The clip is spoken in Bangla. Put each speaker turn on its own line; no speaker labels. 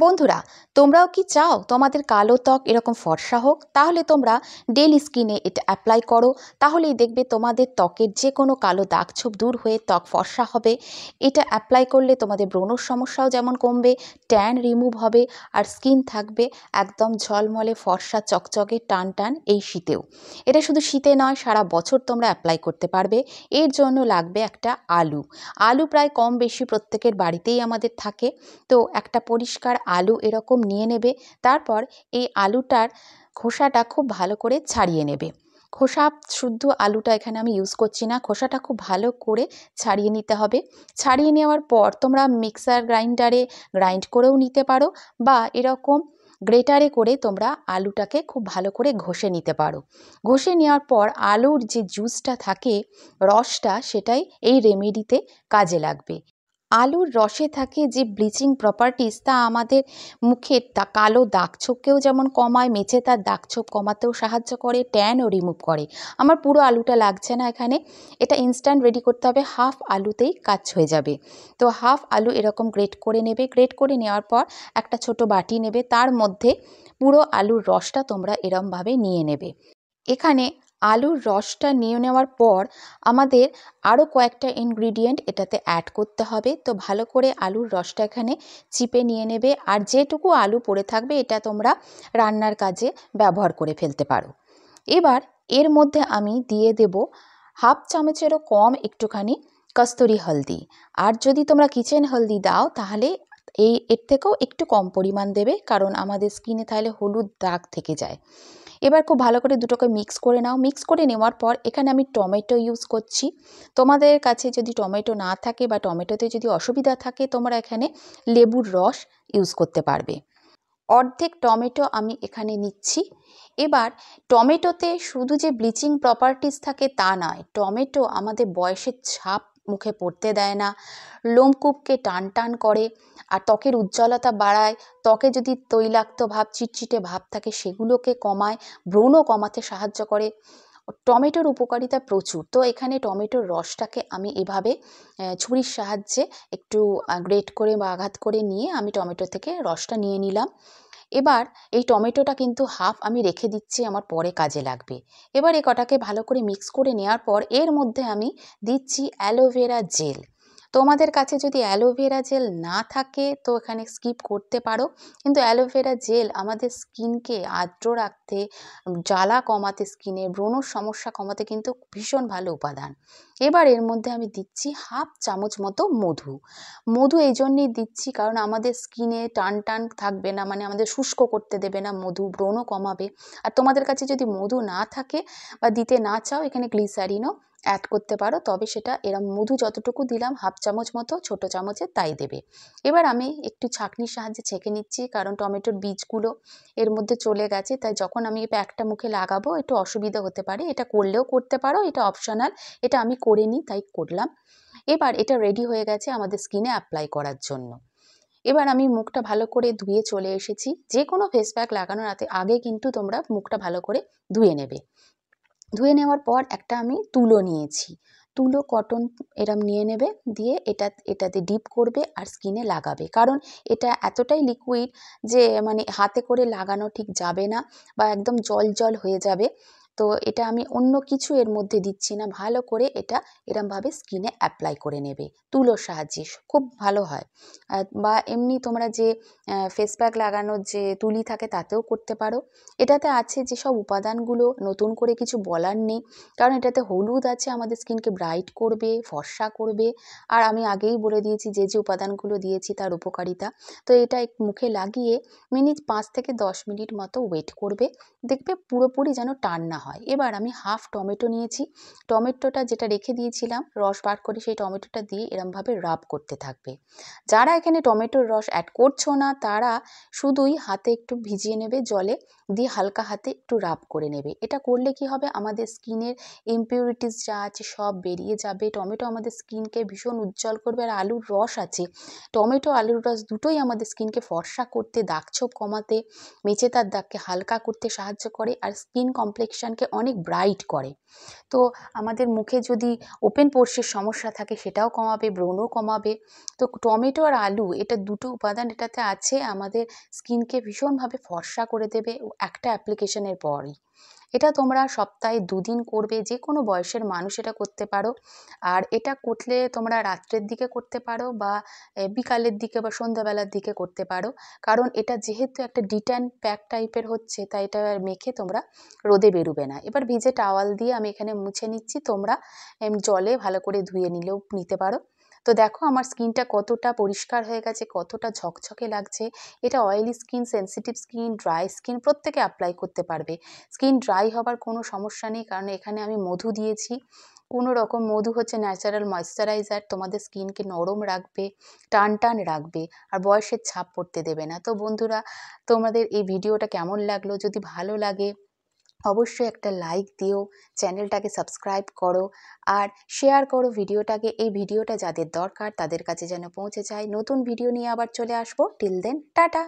বন্ধুরা, তোমরাও কি চাও তোমাদের কালো ত্বক এরকম ফর্সা হোক? তাহলে তোমরা ডেইলি স্কিনে এটা অ্যাপ্লাই করো। তাহলেই দেখবে তোমাদের ত্বকের যে কোনো কালো দাগ ছোপ দূর হয়ে ত্বক ফর্সা হবে। এটা অ্যাপ্লাই করলে তোমাদের ব্রণর সমস্যাও যেমন কমবে, ট্যান রিমুভ হবে, আর স্কিন থাকবে একদম ঝলমলে ফর্সা চকচকে টান টান এই শীতেও। এটা শুধু শীতে নয়, সারা বছর তোমরা অ্যাপ্লাই করতে পারবে। এর জন্য লাগবে একটা আলু। আলু প্রায় কম বেশি প্রত্যেকের বাড়িতেই আমাদের থাকে। তো একটা পরিষ্কার আলু এরকম নিয়ে নেবে। তারপর এই আলুটার খোসাটা খুব ভালো করে ছাড়িয়ে নেবে। খোসা শুদ্ধ আলুটা এখানে আমি ইউজ করছি না, খোসাটা খুব ভালো করে ছাড়িয়ে নিতে হবে। ছাড়িয়ে নেওয়ার পর তোমরা মিক্সার গ্রাইন্ডারে গ্রাইন্ড করেও নিতে পারো, বা এরকম গ্রেটারে করে তোমরা আলুটাকে খুব ভালো করে ঘষে নিতে পারো। ঘষে নেওয়ার পর আলুর যে জুসটা থাকে, রসটা, সেটাই এই রেমেডিতে কাজে লাগবে। আলুর রসে থাকে যে ব্লিচিং প্রপার্টিস, তা আমাদের মুখের কালো দাগছোপকেও যেমন কমায়, মেচে তার দাগছোপ কমাতেও সাহায্য করে, ট্যানও রিমুভ করে। আমার পুরো আলুটা লাগছে না এখানে, এটা ইনস্ট্যান্ট রেডি করতে হবে, হাফ আলুতেই কাজ হয়ে যাবে। তো হাফ আলু এরকম গ্রেট করে নেবে। গ্রেট করে নেওয়ার পর একটা ছোট বাটি নেবে, তার মধ্যে পুরো আলুর রসটা তোমরা এরমভাবে নিয়ে নেবে। এখানে আলুর রসটা নিয়ে নেওয়ার পর আমাদের আরও কয়েকটা ইনগ্রিডিয়েন্ট এটাতে অ্যাড করতে হবে। তো ভালো করে আলুর রসটা এখানে চিপে নিয়ে নেবে, আর যেটুকু আলু পড়ে থাকবে এটা তোমরা রান্নার কাজে ব্যবহার করে ফেলতে পারো। এবার এর মধ্যে আমি দিয়ে দেব হাফ চামচেরও কম একটুখানি কস্তুরি হলদি। আর যদি তোমরা কিচেন হলদি দাও তাহলে এর থেকেও একটু কম পরিমাণ দেবে, কারণ আমাদের স্কিনে তাহলে হলুদ দাগ থেকে যায়। এবার খুব ভালো করে দুটোকে মিক্স করে নাও। মিক্স করে নেওয়ার পর এখানে আমি টমেটো ইউজ করছি। তোমাদের কাছে যদি টমেটো না থাকে বা টমেটোতে যদি অসুবিধা থাকে, তোমরা এখানে লেবুর রস ইউজ করতে পারবে। অর্ধেক টমেটো আমি এখানে নিচ্ছি। এবার টমেটোতে শুধু যে ব্লিচিং প্রপার্টিস থাকে তা নয়, টমেটো আমাদের বয়সের ছাপ মুখে পড়তে দেয় না, লোমকূপকে টান টান করে, আর ত্বকের উজ্জ্বলতা বাড়ায়। ত্বকে যদি তৈলাক্ত ভাব, চিটচিটে ভাব থাকে সেগুলোকে কমায়, ব্রণ কমাতে সাহায্য করে। টমেটোর উপকারিতা প্রচুর। তো এখানে টমেটোর রসটাকে আমি এভাবে ছুরির সাহায্যে একটু গ্রেট করে বা আঘাত করে নিয়ে আমি টমেটো থেকে রসটা নিয়ে নিলাম। এবার এই টমেটোটা কিন্তু হাফ আমি রেখে দিচ্ছি, আমার পরে কাজে লাগবে। এবার এ কটাকে ভালো করে মিক্স করে নেওয়ার পর এর মধ্যে আমি দিচ্ছি অ্যালোভেরা জেল। তোমাদের কাছে যদি অ্যালোভেরা জেল না থাকে তো এখানে স্কিপ করতে পারো, কিন্তু অ্যালোভেরা জেল আমাদের স্কিনকে আর্দ্র রাখতে, জ্বালা কমাতে, স্কিনে ব্রণর সমস্যা কমাতে কিন্তু ভীষণ ভালো উপাদান। এবার এর মধ্যে আমি দিচ্ছি হাফ চামচ মতো মধু। মধু এই জন্যেই দিচ্ছি কারণ আমাদের স্কিনে টান টান থাকবে না, মানে আমাদের শুষ্ক করতে দেবে না, মধু ব্রণও কমাবে। আর তোমাদের কাছে যদি মধু না থাকে বা দিতে না চাও, এখানে গ্লিসারিনও অ্যাড করতে পারো, তবে সেটা এরম মধু যতটুকু দিলাম হাফ চামচ মতো, ছোট চামচে তাই দেবে। এবার আমি একটু ছাঁকনির সাহায্যে ছেঁকে নিচ্ছি, কারণ টমেটোর বীজগুলো এর মধ্যে চলে গেছে, তাই যখন আমি প্যাকটা মুখে লাগাবো একটু অসুবিধা হতে পারে। এটা করলেও করতে পারো, এটা অপশনাল, এটা আমি করে নিই তাই করলাম। এবার এটা রেডি হয়ে গেছে আমাদের স্কিনে অ্যাপ্লাই করার জন্য। এবার আমি মুখটা ভালো করে ধুয়ে চলে এসেছি। যে কোনো ফেস প্যাক লাগানোর আগে কিন্তু তোমরা মুখটা ভালো করে ধুয়ে নেবে। ধুয়ে নেওয়ার পর একটা আমি তুলো নিয়েছি, তুলো কটন এরম নিয়ে নেবে, দিয়ে এটাতে ডিপ করবে আর স্কিনে লাগাবে। কারণ এটা এতটাই লিকুইড যে মানে হাতে করে লাগানো ঠিক যাবে না, বা একদম জল জল হয়ে যাবে। তো এটা আমি অন্য কিছু এর মধ্যে দিচ্ছি না, ভালো করে এটা এরমভাবে স্কিনে অ্যাপ্লাই করে নেবে তুলোর সাহায্যে, খুব ভালো হয়। বা এমনি তোমরা যে ফেস প্যাক লাগানোর যে তুলি থাকে তাতেও করতে পারো। এটাতে আছে যেসব উপাদানগুলো নতুন করে কিছু বলার নেই, কারণ এটাতে হলুদ আছে, আমাদের স্কিনকে ব্রাইট করবে, ফর্সা করবে। আর আমি আগেই বলে দিয়েছি যে যে উপাদানগুলো দিয়েছি তার উপকারিতা। তো এটা মুখে লাগিয়ে 5 থেকে 10 মিনিট মতো ওয়েট করবে, দেখবে পুরোপুরি যেন টান না হয়। এবার আমি হাফ টমেটো নিয়েছি, টমেটোটা যেটা রেখে দিয়েছিলাম রস বার করে, সেই টমেটোটা দিয়ে এরমভাবে রাব করতে থাকবে। যারা এখানে টমেটোর রস অ্যাড করছো না তারা শুধুই হাতে একটু ভিজিয়ে নেবে জলে, দিয়ে হালকা হাতে একটু রাব করে নেবে। এটা করলে কি হবে, আমাদের স্কিনের ইমপিউরিটিস যা আছে সব বেরিয়ে যাবে। টমেটো আমাদের স্কিনকে ভীষণ উজ্জ্বল করবে, আর আলুর রস আছে, টমেটো আলুর রস দুটোই আমাদের স্কিনকে ফর্সা করতে, দাগছোপ কমাতে, মেচে তার দাগকে হালকা করতে সাহায্য করে, আর স্কিন কমপ্লেকশন কমপ্লেক্সানকে অনেক ব্রাইট করে। তো আমাদের মুখে যদি ওপেন পোরসের সমস্যা থাকে সেটাও কমাবে, ব্রণও কমাবে। তো টমেটো আর আলু এটা দুটো উপাদান এটাতে আছে, আমাদের স্কিনকে ভীষণভাবে ফর্সা করে দেবে একটা অ্যাপ্লিকেশনের পরই। এটা তোমরা সপ্তাহে 2 দিন করবে, যে কোনো বয়সের মানুষ এটা করতে পারো। আর এটা করলে তোমরা রাত্রের দিকে করতে পারো বা বিকালের দিকে বা সন্ধ্যাবেলার দিকে করতে পারো, কারণ এটা যেহেতু একটা ডিট্যান প্যাক টাইপের হচ্ছে, তাই এটা মেখে তোমরা রোদে বেরোবে না। এবার ভিজে টাওয়াল দিয়ে আমি এখানে মুছে নিচ্ছি, তোমরা জলে ভালো করে ধুয়ে নিতে পারো। তো দেখো আমার স্কিনটা কতটা পরিষ্কার হয়ে গেছে, কতটা ঝকঝকে লাগছে। এটা oily skin, sensitive skin, dry skin প্রত্যেকে অ্যাপ্লাই করতে পারবে। স্কিন ড্রাই হবার কোনো সমস্যা নেই, কারণ এখানে আমি মধু দিয়েছি। কোনো রকম মধু হচ্ছে ন্যাচারাল ময়েশ্চারাইজার, তোমাদের স্কিনকে নরম রাখবে, টান টান রাখবে, আর বয়সের ছাপ পড়তে দেবে না। তো বন্ধুরা, তোমাদের এই ভিডিওটা কেমন লাগলো? যদি ভালো লাগে অবশ্যই একটা লাইক দিও, চ্যানেলটাকে সাবস্ক্রাইব করো আর শেয়ার করো ভিডিওটাকে। এই ভিডিওটা যাদের দরকার তাদের কাছে যেন পৌঁছে যায়। নতুন ভিডিও নিয়ে আবার চলে আসবো। Till then tata.